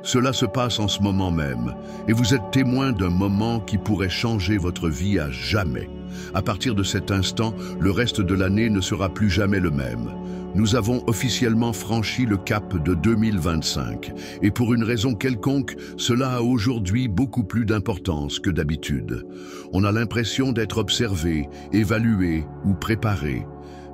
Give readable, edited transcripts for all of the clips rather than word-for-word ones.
Cela se passe en ce moment même, et vous êtes témoin d'un moment qui pourrait changer votre vie à jamais. À partir de cet instant, le reste de l'année ne sera plus jamais le même. Nous avons officiellement franchi le cap de 2025, et pour une raison quelconque, cela a aujourd'hui beaucoup plus d'importance que d'habitude. On a l'impression d'être observé, évalué ou préparé.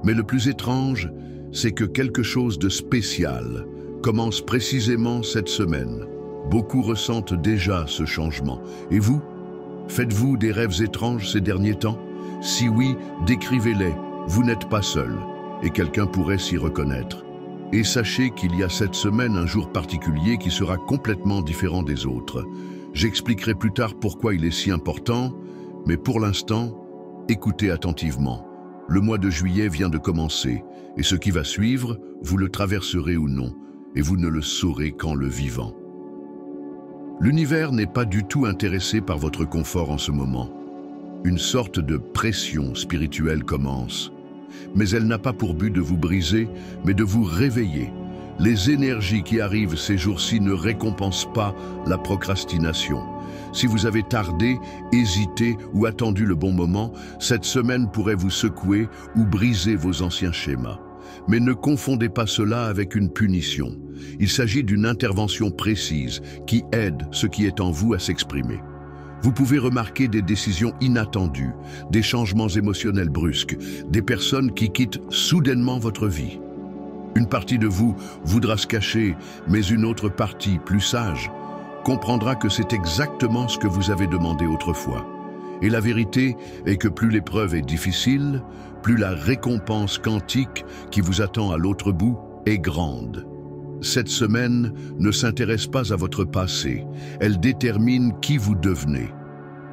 Mais le plus étrange, c'est que quelque chose de spécial commence précisément cette semaine. Beaucoup ressentent déjà ce changement. Et vous? Faites-vous des rêves étranges ces derniers temps? Si oui, décrivez-les. Vous n'êtes pas seul, et quelqu'un pourrait s'y reconnaître. Et sachez qu'il y a cette semaine un jour particulier qui sera complètement différent des autres. J'expliquerai plus tard pourquoi il est si important, mais pour l'instant, écoutez attentivement. Le mois de juillet vient de commencer, et ce qui va suivre, vous le traverserez ou non, et vous ne le saurez qu'en le vivant. L'univers n'est pas du tout intéressé par votre confort en ce moment. Une sorte de pression spirituelle commence. Mais elle n'a pas pour but de vous briser, mais de vous réveiller. Les énergies qui arrivent ces jours-ci ne récompensent pas la procrastination. Si vous avez tardé, hésité ou attendu le bon moment, cette semaine pourrait vous secouer ou briser vos anciens schémas. Mais ne confondez pas cela avec une punition. Il s'agit d'une intervention précise qui aide ce qui est en vous à s'exprimer. Vous pouvez remarquer des décisions inattendues, des changements émotionnels brusques, des personnes qui quittent soudainement votre vie. Une partie de vous voudra se cacher, mais une autre partie, plus sage, comprendra que c'est exactement ce que vous avez demandé autrefois. Et la vérité est que plus l'épreuve est difficile, plus la récompense quantique qui vous attend à l'autre bout est grande. Cette semaine ne s'intéresse pas à votre passé, elle détermine qui vous devenez.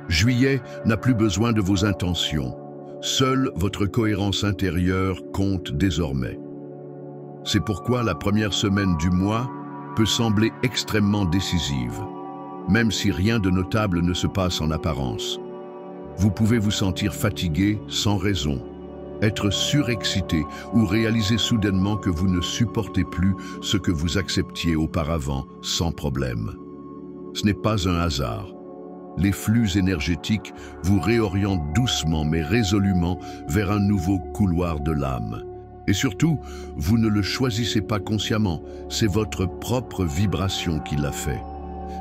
Juillet n'a plus besoin de vos intentions, seule votre cohérence intérieure compte désormais. C'est pourquoi la première semaine du mois peut sembler extrêmement décisive, même si rien de notable ne se passe en apparence. Vous pouvez vous sentir fatigué sans raison, être surexcité ou réaliser soudainement que vous ne supportez plus ce que vous acceptiez auparavant sans problème. Ce n'est pas un hasard. Les flux énergétiques vous réorientent doucement mais résolument vers un nouveau couloir de l'âme. Et surtout, vous ne le choisissez pas consciemment, c'est votre propre vibration qui l'a fait.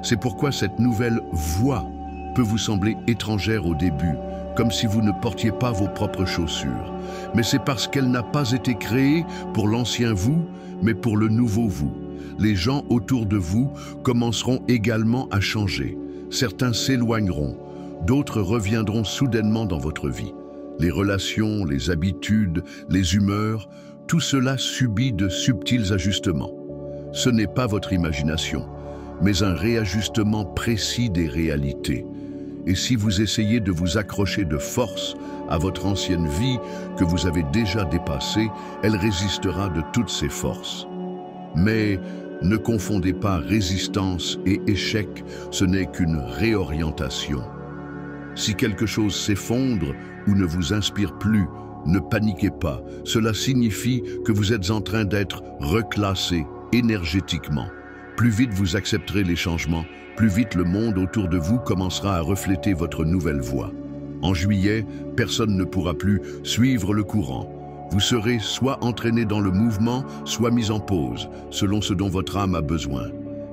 C'est pourquoi cette nouvelle voie peut vous sembler étrangère au début, comme si vous ne portiez pas vos propres chaussures. Mais c'est parce qu'elle n'a pas été créée pour l'ancien vous, mais pour le nouveau vous. Les gens autour de vous commenceront également à changer. Certains s'éloigneront, d'autres reviendront soudainement dans votre vie. Les relations, les habitudes, les humeurs, tout cela subit de subtils ajustements. Ce n'est pas votre imagination, mais un réajustement précis des réalités. Et si vous essayez de vous accrocher de force à votre ancienne vie que vous avez déjà dépassée, elle résistera de toutes ses forces. Mais ne confondez pas résistance et échec, ce n'est qu'une réorientation. Si quelque chose s'effondre ou ne vous inspire plus, ne paniquez pas. Cela signifie que vous êtes en train d'être reclassé énergétiquement. Plus vite vous accepterez les changements, plus vite le monde autour de vous commencera à refléter votre nouvelle voie. En juillet, personne ne pourra plus suivre le courant. Vous serez soit entraîné dans le mouvement, soit mis en pause, selon ce dont votre âme a besoin.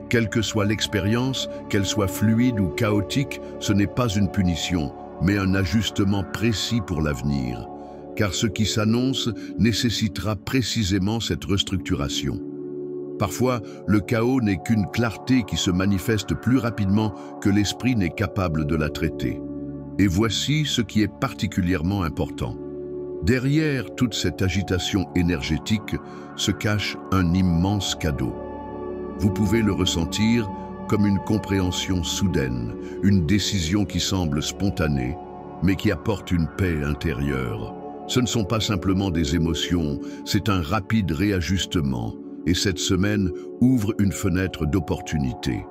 Quelle que soit l'expérience, qu'elle soit fluide ou chaotique, ce n'est pas une punition, mais un ajustement précis pour l'avenir. Car ce qui s'annonce nécessitera précisément cette restructuration. Parfois, le chaos n'est qu'une clarté qui se manifeste plus rapidement que l'esprit n'est capable de la traiter. Et voici ce qui est particulièrement important. Derrière toute cette agitation énergétique se cache un immense cadeau. Vous pouvez le ressentir comme une compréhension soudaine, une décision qui semble spontanée, mais qui apporte une paix intérieure. Ce ne sont pas simplement des émotions, c'est un rapide réajustement, et cette semaine ouvre une fenêtre d'opportunité.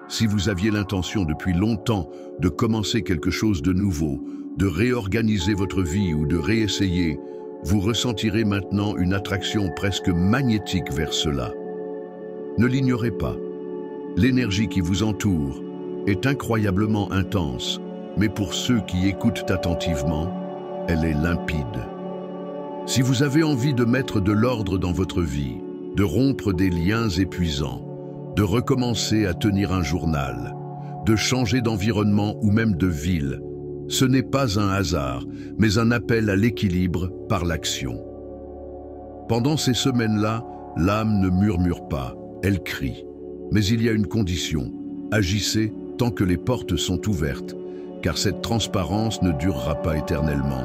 Si vous aviez l'intention depuis longtemps de commencer quelque chose de nouveau, de réorganiser votre vie ou de réessayer, vous ressentirez maintenant une attraction presque magnétique vers cela. Ne l'ignorez pas. L'énergie qui vous entoure est incroyablement intense, mais pour ceux qui écoutent attentivement, elle est limpide. Si vous avez envie de mettre de l'ordre dans votre vie, de rompre des liens épuisants, de recommencer à tenir un journal, de changer d'environnement ou même de ville, ce n'est pas un hasard, mais un appel à l'équilibre par l'action. Pendant ces semaines-là, l'âme ne murmure pas, elle crie. Mais il y a une condition, agissez tant que les portes sont ouvertes, car cette transparence ne durera pas éternellement.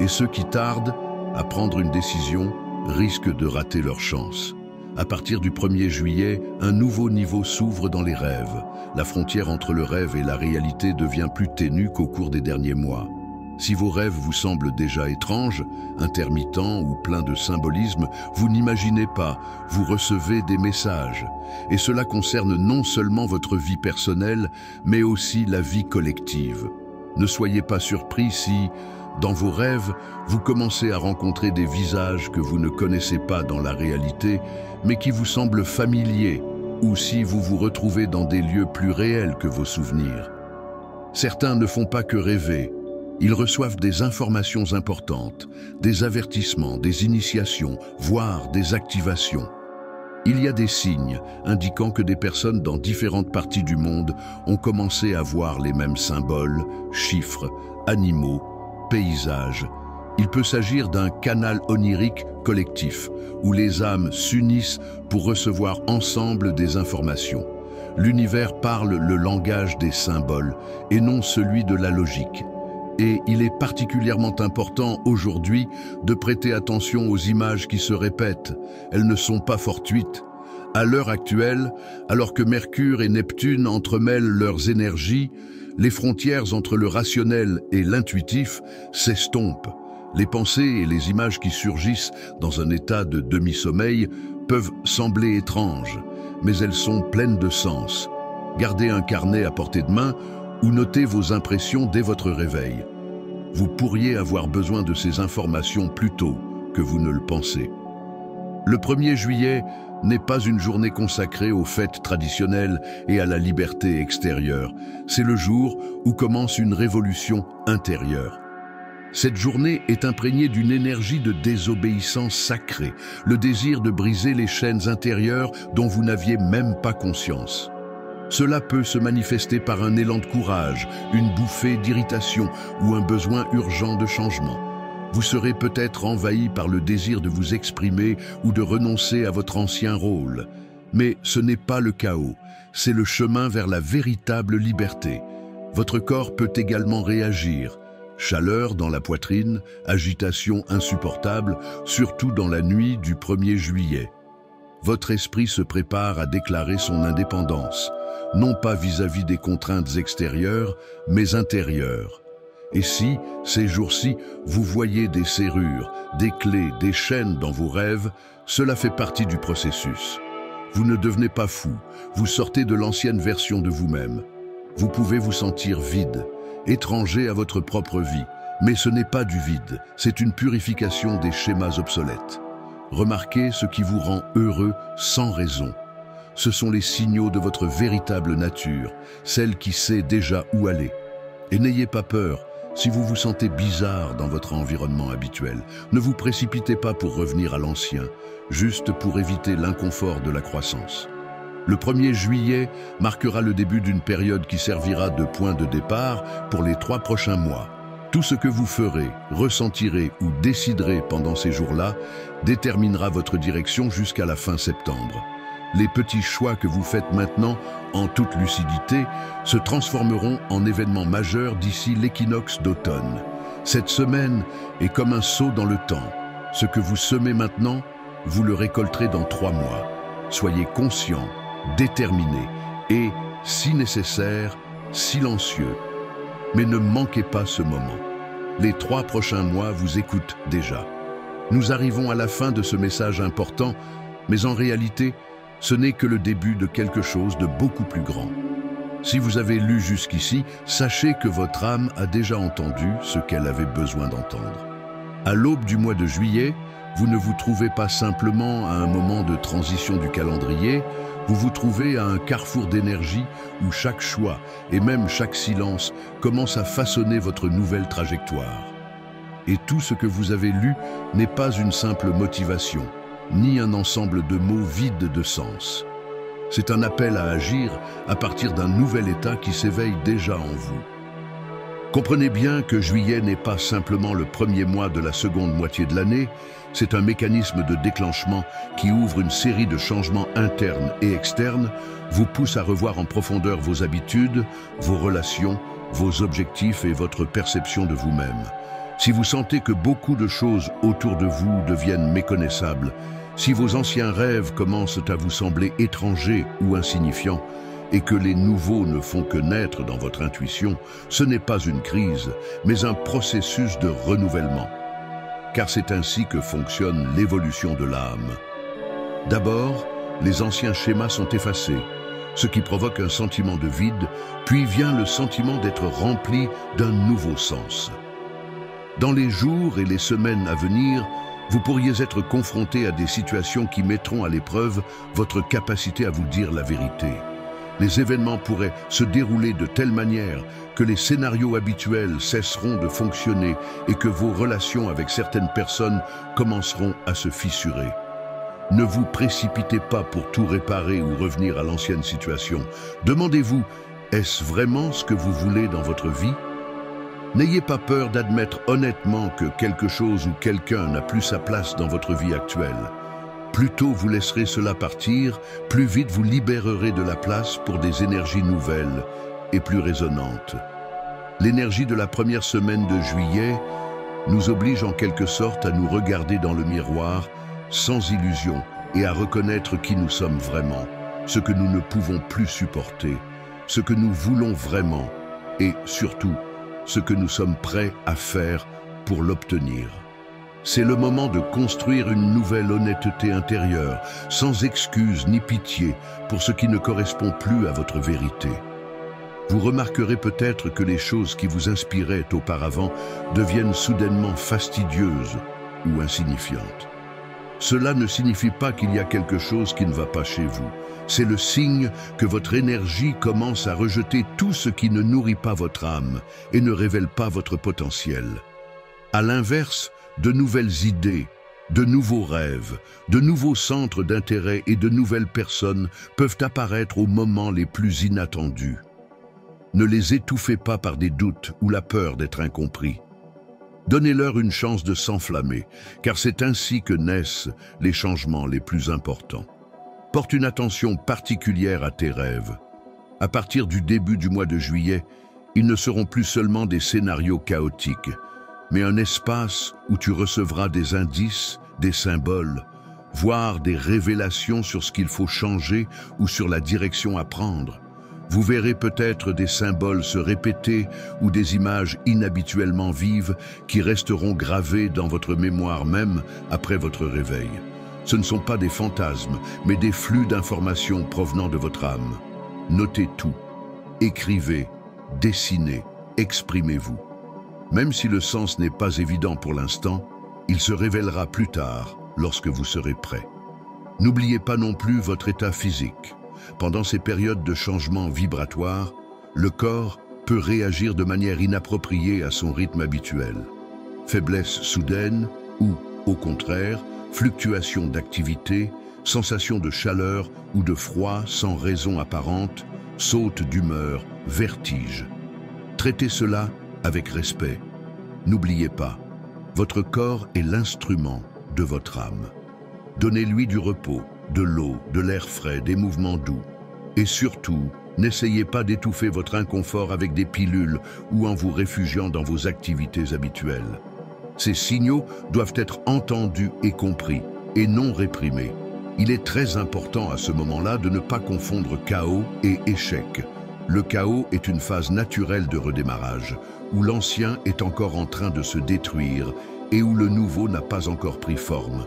Et ceux qui tardent à prendre une décision risquent de rater leur chance. À partir du 1er juillet, un nouveau niveau s'ouvre dans les rêves. La frontière entre le rêve et la réalité devient plus ténue qu'au cours des derniers mois. Si vos rêves vous semblent déjà étranges, intermittents ou pleins de symbolisme, vous n'imaginez pas, vous recevez des messages. Et cela concerne non seulement votre vie personnelle, mais aussi la vie collective. Ne soyez pas surpris si, dans vos rêves, vous commencez à rencontrer des visages que vous ne connaissez pas dans la réalité, mais qui vous semblent familiers, ou si vous vous retrouvez dans des lieux plus réels que vos souvenirs. Certains ne font pas que rêver. Ils reçoivent des informations importantes, des avertissements, des initiations, voire des activations. Il y a des signes indiquant que des personnes dans différentes parties du monde ont commencé à voir les mêmes symboles, chiffres, animaux, paysages. Il peut s'agir d'un canal onirique collectif, où les âmes s'unissent pour recevoir ensemble des informations. L'univers parle le langage des symboles et non celui de la logique. Et il est particulièrement important aujourd'hui de prêter attention aux images qui se répètent. Elles ne sont pas fortuites. À l'heure actuelle, alors que Mercure et Neptune entremêlent leurs énergies, les frontières entre le rationnel et l'intuitif s'estompent. Les pensées et les images qui surgissent dans un état de demi-sommeil peuvent sembler étranges, mais elles sont pleines de sens. Gardez un carnet à portée de main ou notez vos impressions dès votre réveil. Vous pourriez avoir besoin de ces informations plus tôt que vous ne le pensez. Le 1er juillet n'est pas une journée consacrée aux fêtes traditionnelles et à la liberté extérieure. C'est le jour où commence une révolution intérieure. Cette journée est imprégnée d'une énergie de désobéissance sacrée, le désir de briser les chaînes intérieures dont vous n'aviez même pas conscience. Cela peut se manifester par un élan de courage, une bouffée d'irritation ou un besoin urgent de changement. Vous serez peut-être envahi par le désir de vous exprimer ou de renoncer à votre ancien rôle. Mais ce n'est pas le chaos, c'est le chemin vers la véritable liberté. Votre corps peut également réagir. Chaleur dans la poitrine, agitation insupportable, surtout dans la nuit du 1er juillet. Votre esprit se prépare à déclarer son indépendance, non pas vis-à-vis des contraintes extérieures, mais intérieures. Et si, ces jours-ci, vous voyez des serrures, des clés, des chaînes dans vos rêves, cela fait partie du processus. Vous ne devenez pas fou, vous sortez de l'ancienne version de vous-même. Vous pouvez vous sentir vide, étranger à votre propre vie, mais ce n'est pas du vide, c'est une purification des schémas obsolètes. Remarquez ce qui vous rend heureux sans raison. Ce sont les signaux de votre véritable nature, celle qui sait déjà où aller. Et n'ayez pas peur, si vous vous sentez bizarre dans votre environnement habituel, ne vous précipitez pas pour revenir à l'ancien, juste pour éviter l'inconfort de la croissance. Le 1er juillet marquera le début d'une période qui servira de point de départ pour les 3 prochains mois. Tout ce que vous ferez, ressentirez ou déciderez pendant ces jours-là déterminera votre direction jusqu'à la fin septembre. Les petits choix que vous faites maintenant, en toute lucidité, se transformeront en événements majeurs d'ici l'équinoxe d'automne. Cette semaine est comme un saut dans le temps. Ce que vous semez maintenant, vous le récolterez dans 3 mois. Soyez conscient, déterminé et, si nécessaire, silencieux. Mais ne manquez pas ce moment. Les 3 prochains mois vous écoutent déjà. Nous arrivons à la fin de ce message important, mais en réalité, ce n'est que le début de quelque chose de beaucoup plus grand. Si vous avez lu jusqu'ici, sachez que votre âme a déjà entendu ce qu'elle avait besoin d'entendre. À l'aube du mois de juillet, vous ne vous trouvez pas simplement à un moment de transition du calendrier, vous vous trouvez à un carrefour d'énergie où chaque choix et même chaque silence commence à façonner votre nouvelle trajectoire. Et tout ce que vous avez lu n'est pas une simple motivation, ni un ensemble de mots vides de sens. C'est un appel à agir à partir d'un nouvel état qui s'éveille déjà en vous. Comprenez bien que juillet n'est pas simplement le premier mois de la seconde moitié de l'année, c'est un mécanisme de déclenchement qui ouvre une série de changements internes et externes, vous pousse à revoir en profondeur vos habitudes, vos relations, vos objectifs et votre perception de vous-même. Si vous sentez que beaucoup de choses autour de vous deviennent méconnaissables, si vos anciens rêves commencent à vous sembler étrangers ou insignifiants, et que les nouveaux ne font que naître dans votre intuition, ce n'est pas une crise, mais un processus de renouvellement. Car c'est ainsi que fonctionne l'évolution de l'âme. D'abord, les anciens schémas sont effacés, ce qui provoque un sentiment de vide, puis vient le sentiment d'être rempli d'un nouveau sens. Dans les jours et les semaines à venir, vous pourriez être confronté à des situations qui mettront à l'épreuve votre capacité à vous dire la vérité. Les événements pourraient se dérouler de telle manière que les scénarios habituels cesseront de fonctionner et que vos relations avec certaines personnes commenceront à se fissurer. Ne vous précipitez pas pour tout réparer ou revenir à l'ancienne situation. Demandez-vous, est-ce vraiment ce que vous voulez dans votre vie ? N'ayez pas peur d'admettre honnêtement que quelque chose ou quelqu'un n'a plus sa place dans votre vie actuelle. Plus tôt vous laisserez cela partir, plus vite vous libérerez de la place pour des énergies nouvelles et plus résonnantes. L'énergie de la première semaine de juillet nous oblige en quelque sorte à nous regarder dans le miroir, sans illusion, et à reconnaître qui nous sommes vraiment, ce que nous ne pouvons plus supporter, ce que nous voulons vraiment, et surtout, ce que nous sommes prêts à faire pour l'obtenir. C'est le moment de construire une nouvelle honnêteté intérieure, sans excuse ni pitié pour ce qui ne correspond plus à votre vérité. Vous remarquerez peut-être que les choses qui vous inspiraient auparavant deviennent soudainement fastidieuses ou insignifiantes. Cela ne signifie pas qu'il y a quelque chose qui ne va pas chez vous. C'est le signe que votre énergie commence à rejeter tout ce qui ne nourrit pas votre âme et ne révèle pas votre potentiel. À l'inverse, de nouvelles idées, de nouveaux rêves, de nouveaux centres d'intérêt et de nouvelles personnes peuvent apparaître aux moments les plus inattendus. Ne les étouffez pas par des doutes ou la peur d'être incompris. Donnez-leur une chance de s'enflammer, car c'est ainsi que naissent les changements les plus importants. Porte une attention particulière à tes rêves. À partir du début du mois de juillet, ils ne seront plus seulement des scénarios chaotiques, mais un espace où tu recevras des indices, des symboles, voire des révélations sur ce qu'il faut changer ou sur la direction à prendre. Vous verrez peut-être des symboles se répéter ou des images inhabituellement vives qui resteront gravées dans votre mémoire même après votre réveil. Ce ne sont pas des fantasmes, mais des flux d'informations provenant de votre âme. Notez tout, écrivez, dessinez, exprimez-vous. Même si le sens n'est pas évident pour l'instant, il se révélera plus tard lorsque vous serez prêt. N'oubliez pas non plus votre état physique. Pendant ces périodes de changement vibratoire, le corps peut réagir de manière inappropriée à son rythme habituel. Faiblesse soudaine ou, au contraire, fluctuation d'activité, sensation de chaleur ou de froid sans raison apparente, saute d'humeur, vertige. Traitez cela avec respect. N'oubliez pas, votre corps est l'instrument de votre âme. Donnez-lui du repos, de l'eau, de l'air frais, des mouvements doux. Et surtout, n'essayez pas d'étouffer votre inconfort avec des pilules ou en vous réfugiant dans vos activités habituelles. Ces signaux doivent être entendus et compris, et non réprimés. Il est très important à ce moment-là de ne pas confondre chaos et échec. Le chaos est une phase naturelle de redémarrage, où l'ancien est encore en train de se détruire et où le nouveau n'a pas encore pris forme.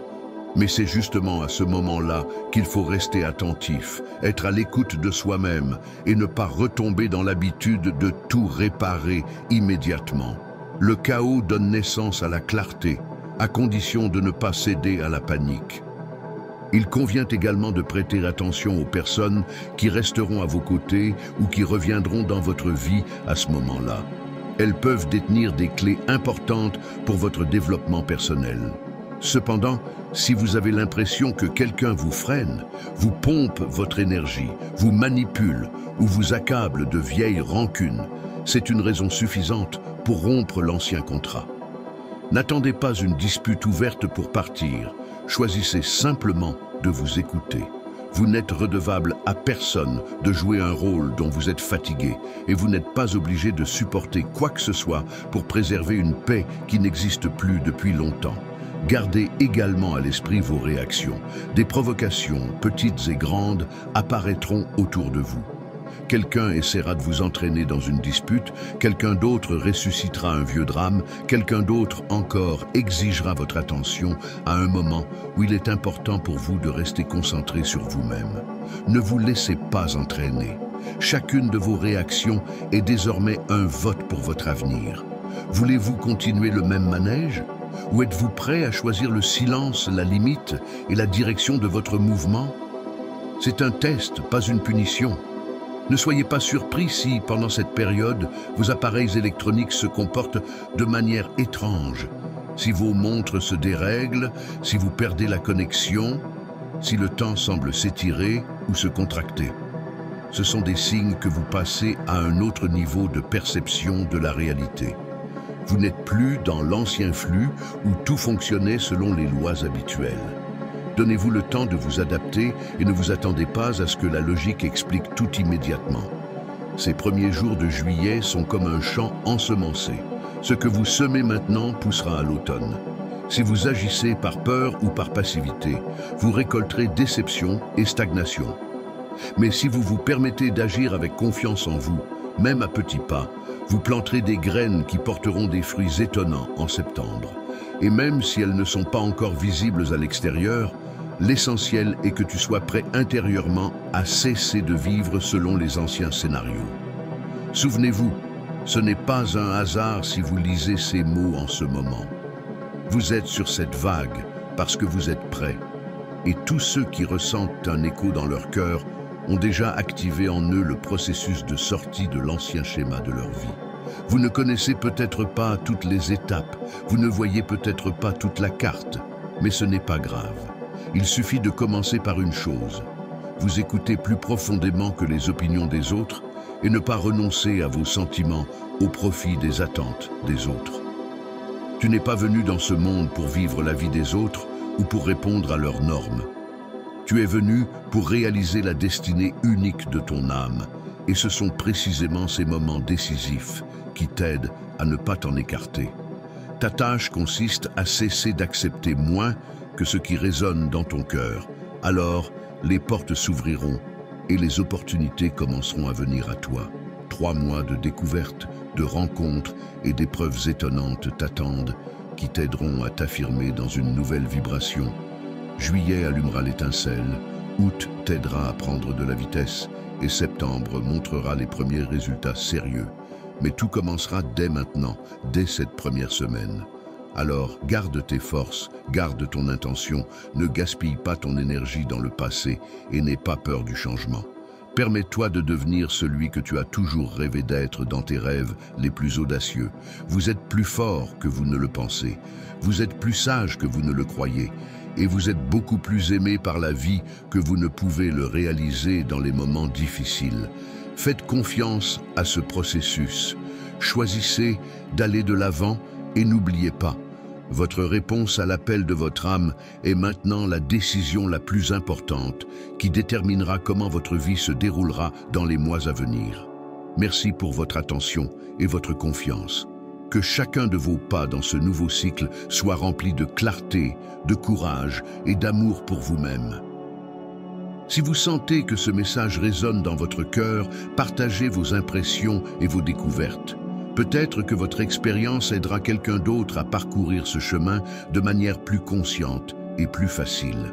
Mais c'est justement à ce moment-là qu'il faut rester attentif, être à l'écoute de soi-même et ne pas retomber dans l'habitude de tout réparer immédiatement. Le chaos donne naissance à la clarté, à condition de ne pas céder à la panique. Il convient également de prêter attention aux personnes qui resteront à vos côtés ou qui reviendront dans votre vie à ce moment-là. Elles peuvent détenir des clés importantes pour votre développement personnel. Cependant, si vous avez l'impression que quelqu'un vous freine, vous pompe votre énergie, vous manipule ou vous accable de vieilles rancunes, c'est une raison suffisante pour rompre l'ancien contrat. N'attendez pas une dispute ouverte pour partir. Choisissez simplement de vous écouter. Vous n'êtes redevable à personne de jouer un rôle dont vous êtes fatigué et vous n'êtes pas obligé de supporter quoi que ce soit pour préserver une paix qui n'existe plus depuis longtemps. Gardez également à l'esprit vos réactions. Des provocations, petites et grandes, apparaîtront autour de vous. Quelqu'un essaiera de vous entraîner dans une dispute, quelqu'un d'autre ressuscitera un vieux drame, quelqu'un d'autre encore exigera votre attention à un moment où il est important pour vous de rester concentré sur vous-même. Ne vous laissez pas entraîner. Chacune de vos réactions est désormais un vote pour votre avenir. Voulez-vous continuer le même manège? Ou êtes-vous prêt à choisir le silence, la limite et la direction de votre mouvement? C'est un test, pas une punition. Ne soyez pas surpris si, pendant cette période, vos appareils électroniques se comportent de manière étrange. Si vos montres se dérèglent, si vous perdez la connexion, si le temps semble s'étirer ou se contracter. Ce sont des signes que vous passez à un autre niveau de perception de la réalité. Vous n'êtes plus dans l'ancien flux où tout fonctionnait selon les lois habituelles. Donnez-vous le temps de vous adapter et ne vous attendez pas à ce que la logique explique tout immédiatement. Ces premiers jours de juillet sont comme un champ ensemencé. Ce que vous semez maintenant poussera à l'automne. Si vous agissez par peur ou par passivité, vous récolterez déception et stagnation. Mais si vous vous permettez d'agir avec confiance en vous, même à petits pas, vous planterez des graines qui porteront des fruits étonnants en septembre. Et même si elles ne sont pas encore visibles à l'extérieur, l'essentiel est que tu sois prêt intérieurement à cesser de vivre selon les anciens scénarios. Souvenez-vous, ce n'est pas un hasard si vous lisez ces mots en ce moment. Vous êtes sur cette vague parce que vous êtes prêt. Et tous ceux qui ressentent un écho dans leur cœur ont déjà activé en eux le processus de sortie de l'ancien schéma de leur vie. Vous ne connaissez peut-être pas toutes les étapes, vous ne voyez peut-être pas toute la carte, mais ce n'est pas grave. Il suffit de commencer par une chose, vous écouter plus profondément que les opinions des autres et ne pas renoncer à vos sentiments au profit des attentes des autres. Tu n'es pas venu dans ce monde pour vivre la vie des autres ou pour répondre à leurs normes. Tu es venu pour réaliser la destinée unique de ton âme, et ce sont précisément ces moments décisifs qui t'aident à ne pas t'en écarter. Ta tâche consiste à cesser d'accepter moins que ce qui résonne dans ton cœur. Alors, les portes s'ouvriront et les opportunités commenceront à venir à toi. 3 mois de découvertes, de rencontres et d'épreuves étonnantes t'attendent qui t'aideront à t'affirmer dans une nouvelle vibration. Juillet allumera l'étincelle, août t'aidera à prendre de la vitesse et septembre montrera les premiers résultats sérieux. Mais tout commencera dès maintenant, dès cette première semaine. Alors, garde tes forces, garde ton intention, ne gaspille pas ton énergie dans le passé et n'aie pas peur du changement. Permets-toi de devenir celui que tu as toujours rêvé d'être dans tes rêves les plus audacieux. Vous êtes plus fort que vous ne le pensez. Vous êtes plus sage que vous ne le croyez. Et vous êtes beaucoup plus aimé par la vie que vous ne pouvez le réaliser dans les moments difficiles. Faites confiance à ce processus. Choisissez d'aller de l'avant et n'oubliez pas, votre réponse à l'appel de votre âme est maintenant la décision la plus importante qui déterminera comment votre vie se déroulera dans les mois à venir. Merci pour votre attention et votre confiance. Que chacun de vos pas dans ce nouveau cycle soit rempli de clarté, de courage et d'amour pour vous-même. Si vous sentez que ce message résonne dans votre cœur, partagez vos impressions et vos découvertes. Peut-être que votre expérience aidera quelqu'un d'autre à parcourir ce chemin de manière plus consciente et plus facile.